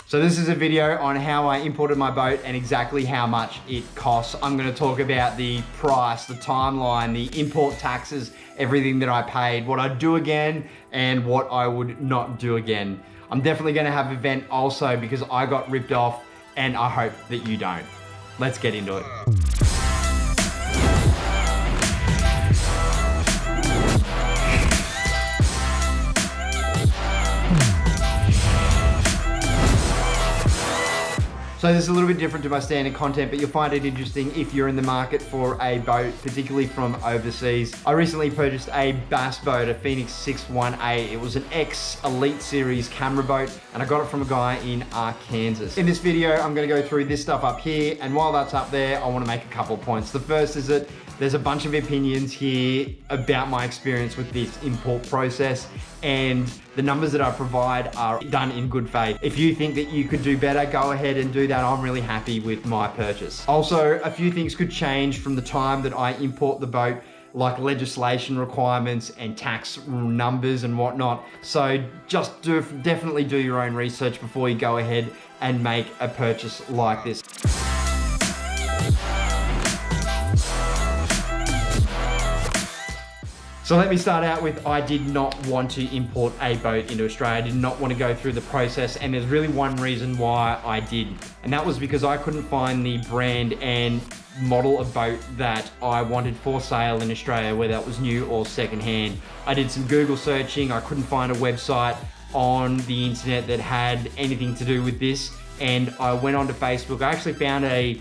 So this is a video on how I imported my boat and exactly how much it costs. I'm gonna talk about the price, the timeline, the import taxes, everything that I paid, what I'd do again, and what I would not do again. I'm definitely gonna have a vent also because I got ripped off and I hope that you don't. Let's get into it. So this is a little bit different to my standard content, but you'll find it interesting if you're in the market for a boat, particularly from overseas. I recently purchased a bass boat, a Phoenix 618. It was an Elite Series camera boat, and I got it from a guy in Arkansas. In this video, I'm gonna go through this stuff up here, and while that's up there, I wanna make a couple of points. The first is that there's a bunch of opinions here about my experience with this import process, and the numbers that I provide are done in good faith. If you think that you could do better, go ahead and do that. I'm really happy with my purchase. Also, a few things could change from the time that I import the boat, like legislation requirements and tax numbers and whatnot. So just definitely do your own research before you go ahead and make a purchase like this. So let me start out with, I did not want to import a boat into Australia. I did not want to go through the process, and there's really one reason why I did. And that was because I couldn't find the brand and model of boat that I wanted for sale in Australia, whether that was new or secondhand. I did some Google searching. I couldn't find a website on the internet that had anything to do with this. And I went onto Facebook. I actually found a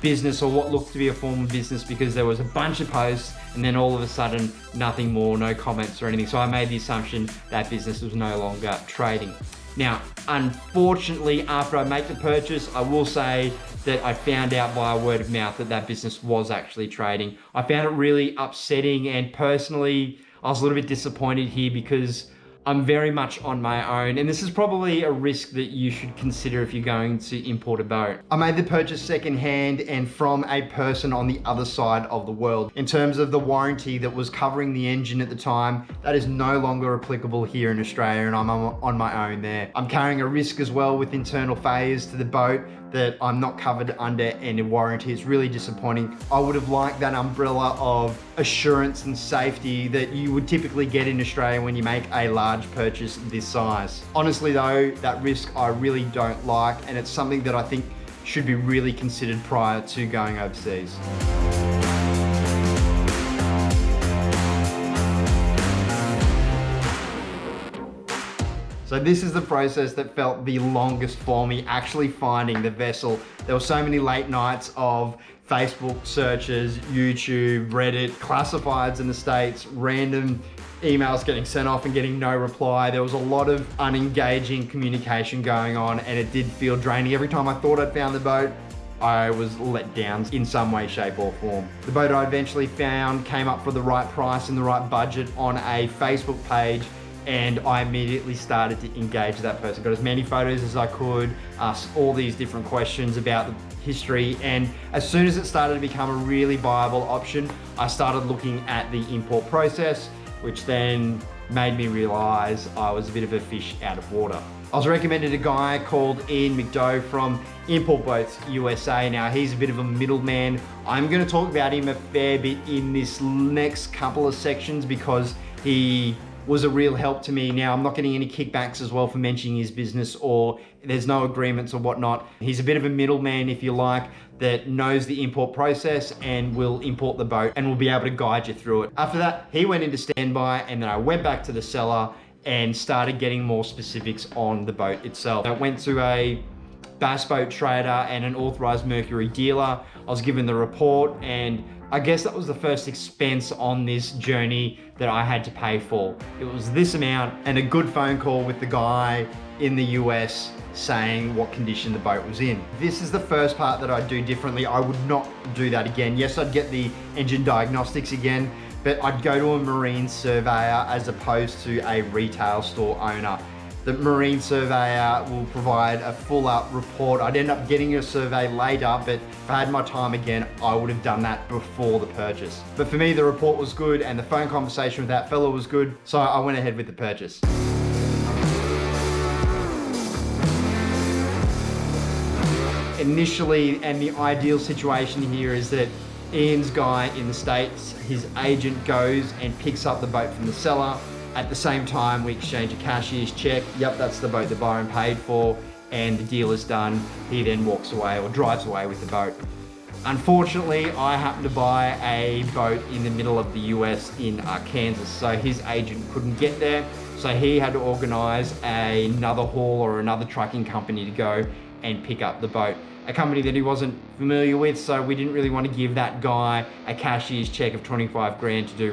business, or what looked to be a form of business, because there was a bunch of posts and then all of a sudden nothing more, no comments or anything. So I made the assumption that business was no longer trading. Now, unfortunately, after I make the purchase, I will say that I found out via word of mouth that that business was actually trading. I found it really upsetting, and personally, I was a little bit disappointed here because I'm very much on my own, and this is probably a risk that you should consider if you're going to import a boat. I made the purchase secondhand and from a person on the other side of the world. In terms of the warranty that was covering the engine at the time, that is no longer applicable here in Australia, and I'm on my own there. I'm carrying a risk as well with internal failures to the boat that I'm not covered under any warranty. It's really disappointing. I would have liked that umbrella of assurance and safety that you would typically get in Australia when you make a large purchase this size. Honestly though, that risk I really don't like, and it's something that I think should be really considered prior to going overseas. So this is the process that felt the longest for me, actually finding the vessel. There were so many late nights of Facebook searches, YouTube, Reddit, classifieds in the States, random emails getting sent off and getting no reply. There was a lot of unengaging communication going on, and it did feel draining. Every time I thought I'd found the boat, I was let down in some way, shape or form. The boat I eventually found came up for the right price and the right budget on a Facebook page, and I immediately started to engage that person. Got as many photos as I could, asked all these different questions about the history, and as soon as it started to become a really viable option, I started looking at the import process, which then made me realize I was a bit of a fish out of water. I was recommended a guy called Ian McDough from Import Boats USA. Now, he's a bit of a middleman. I'm gonna talk about him a fair bit in this next couple of sections because he was a real help to me. Now, I'm not getting any kickbacks as well for mentioning his business, or there's no agreements or whatnot. He's a bit of a middleman, if you like, that knows the import process and will import the boat and will be able to guide you through it. After that, he went into standby, and then I went back to the seller and started getting more specifics on the boat itself. I went to a bass boat trader and an authorized Mercury dealer. I was given the report, and I guess that was the first expense on this journey that I had to pay for. It was this amount and a good phone call with the guy in the US saying what condition the boat was in. This is the first part that I'd do differently. I would not do that again. Yes, I'd get the engine diagnostics again, but I'd go to a marine surveyor as opposed to a retail store owner. The marine surveyor will provide a full up report. I'd end up getting a survey later, but if I had my time again, I would have done that before the purchase. But for me, the report was good and the phone conversation with that fellow was good, so I went ahead with the purchase. initially, and the ideal situation here is that Ian's guy in the States, his agent goes and picks up the boat from the seller. At the same time, we exchange a cashier's check. Yep, that's the boat that Byron paid for, and the deal is done. He then walks away or drives away with the boat. Unfortunately, I happened to buy a boat in the middle of the US in Arkansas, so his agent couldn't get there. So he had to organize another haul or another trucking company to go and pick up the boat. A company that he wasn't familiar with, so we didn't really want to give that guy a cashier's check of 25 grand to do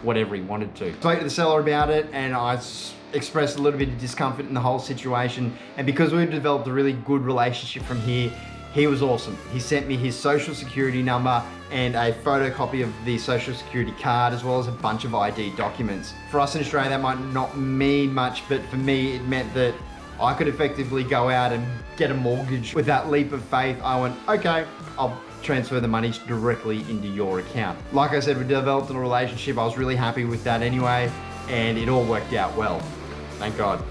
whatever he wanted to. Spoke to the seller about it, and I expressed a little bit of discomfort in the whole situation. And because we've developed a really good relationship from here, he was awesome. He sent me his social security number and a photocopy of the social security card, as well as a bunch of ID documents. For us in Australia, that might not mean much, but for me, it meant that I could effectively go out and get a mortgage. With that leap of faith, I went, okay, I'll transfer the money directly into your account. Like I said, we developed a relationship. I was really happy with that anyway, and it all worked out well. Thank God.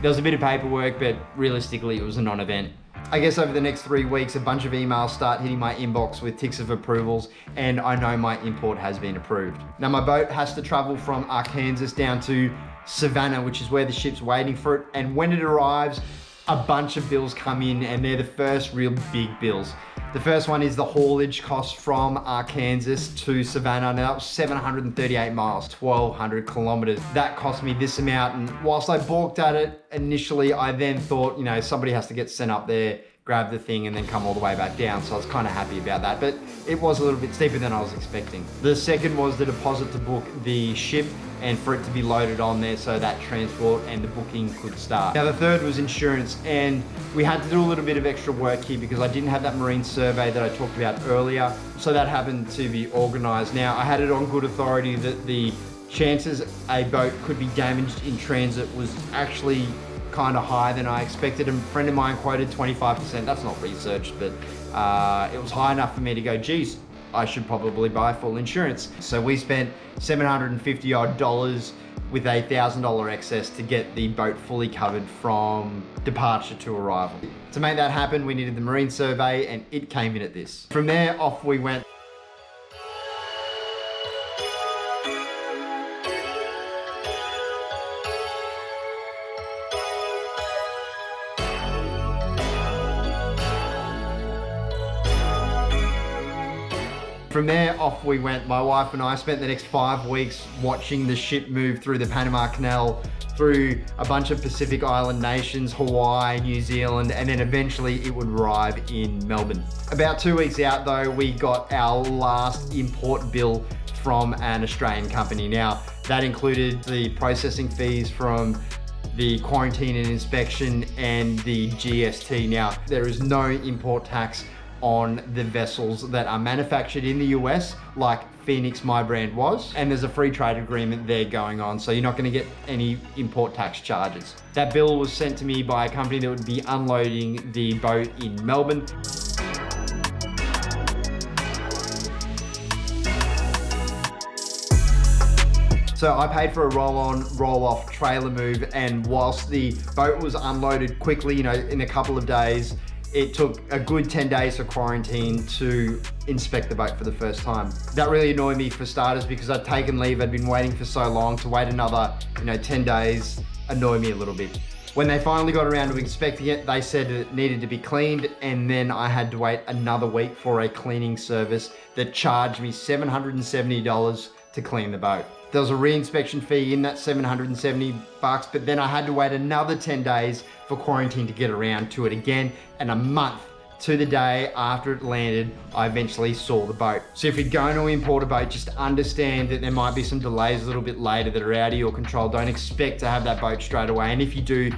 There was a bit of paperwork, but realistically it was a non-event. I guess over the next 3 weeks, a bunch of emails start hitting my inbox with ticks of approvals, and I know my import has been approved. Now my boat has to travel from Arkansas down to Savannah, which is where the ship's waiting for it. And when it arrives, a bunch of bills come in, and they're the first real big bills. The first one is the haulage cost from Arkansas to Savannah. Now that was 738 miles, 1,200 kilometers. That cost me this amount. And whilst I balked at it initially, I then thought, you know, somebody has to get sent up there, grab the thing, and then come all the way back down. So I was kind of happy about that, but it was a little bit steeper than I was expecting. The second was the deposit to book the ship and for it to be loaded on there so that transport and the booking could start. Now the third was insurance, and we had to do a little bit of extra work here because I didn't have that marine survey that I talked about earlier. So that happened to be organized. Now I had it on good authority that the chances a boat could be damaged in transit was actually kind of higher than I expected. A friend of mine quoted 25%. That's not researched, but it was high enough for me to go, geez, I should probably buy full insurance. So we spent $750 odd with a $1,000 excess to get the boat fully covered from departure to arrival. To make that happen, we needed the marine survey, and it came in at this. From there, off we went. From there, off we went. My wife and I spent the next 5 weeks watching the ship move through the Panama Canal, through a bunch of Pacific Island nations, Hawaii, New Zealand, and then eventually it would arrive in Melbourne. About 2 weeks out though, we got our last import bill from an Australian company. Now, that included the processing fees from the quarantine and inspection and the GST. Now, there is no import tax on the vessels that are manufactured in the US, like Phoenix, my brand, was, and there's a free trade agreement there going on, so you're not going to get any import tax charges. That bill was sent to me by a company that would be unloading the boat in Melbourne. So I paid for a roll-on, roll-off trailer move, and whilst the boat was unloaded quickly, you know, in a couple of days, it took a good 10 days for quarantine to inspect the boat for the first time. That really annoyed me for starters because I'd taken leave, I'd been waiting for so long. To wait another, 10 days annoyed me a little bit. When they finally got around to inspecting it, they said it needed to be cleaned, and then I had to wait another week for a cleaning service that charged me $770 to clean the boat. There was a re-inspection fee in that $770, but then I had to wait another 10 days for quarantine to get around to it again, and a month to the day after it landed, I eventually saw the boat. So if you're going to import a boat, just understand that there might be some delays a little bit later that are out of your control. Don't expect to have that boat straight away. And if you do,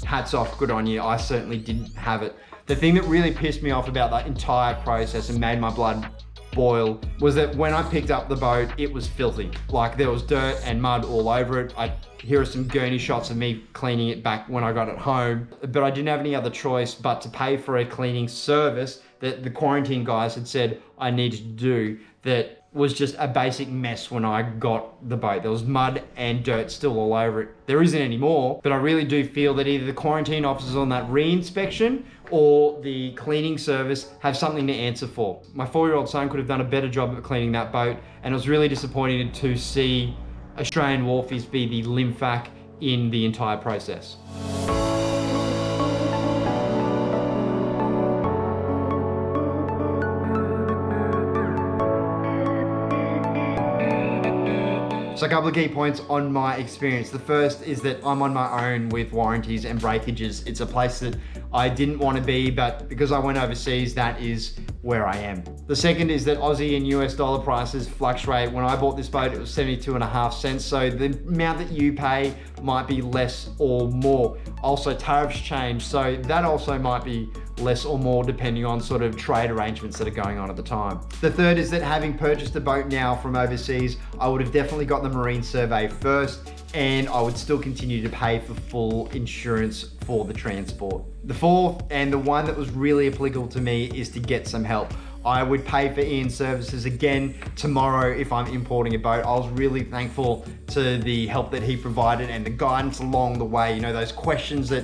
hats off, good on you. I certainly didn't have it. The thing that really pissed me off about that entire process and made my blood boil was that when I picked up the boat, it was filthy. Like, there was dirt and mud all over it. Here are some gurney shots of me cleaning it back when I got it home, but I didn't have any other choice but to pay for a cleaning service that the quarantine guys had said I needed to do, that was just a basic mess when I got the boat. There was mud and dirt still all over it. There isn't anymore, but I really do feel that either the quarantine officers on that re-inspection or the cleaning service have something to answer for. My 4-year-old son could have done a better job of cleaning that boat, and it was really disappointing to see Australian Wharfies be the lymphac in the entire process. So a couple of key points on my experience. The first is that I'm on my own with warranties and breakages. It's a place that I didn't want to be, but because I went overseas, that is where I am. The second is that Aussie and US dollar prices fluctuate. When I bought this boat, it was 72.5 cents. So the amount that you pay might be less or more. Also, tariffs change. So that also might be less or more depending on sort of trade arrangements that are going on at the time. The third is that having purchased a boat now from overseas, I would have definitely got the marine survey first, and I would still continue to pay for full insurance for the transport. The fourth, and the one that was really applicable to me, is to get some help. I would pay for Ian's services again tomorrow if I'm importing a boat. I was really thankful to the help that he provided and the guidance along the way. You know, those questions that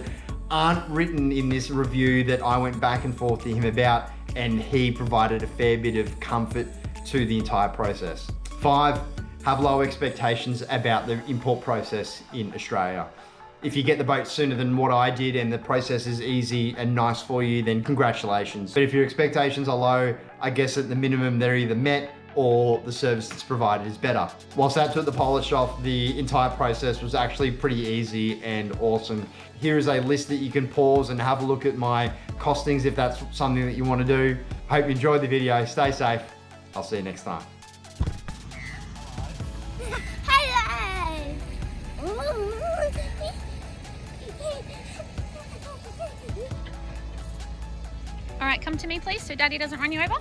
aren't written in this review that I went back and forth to him about, and he provided a fair bit of comfort to the entire process. 5, have low expectations about the import process in Australia. If you get the boat sooner than what I did and the process is easy and nice for you, then congratulations. But if your expectations are low, I guess at the minimum they're either met or the service that's provided is better. Whilst I took the polish off, the entire process was actually pretty easy and awesome. Here is a list that you can pause and have a look at my costings if that's something that you want to do. Hope you enjoyed the video. Stay safe. I'll see you next time. All right, come to me please so Daddy doesn't run you over.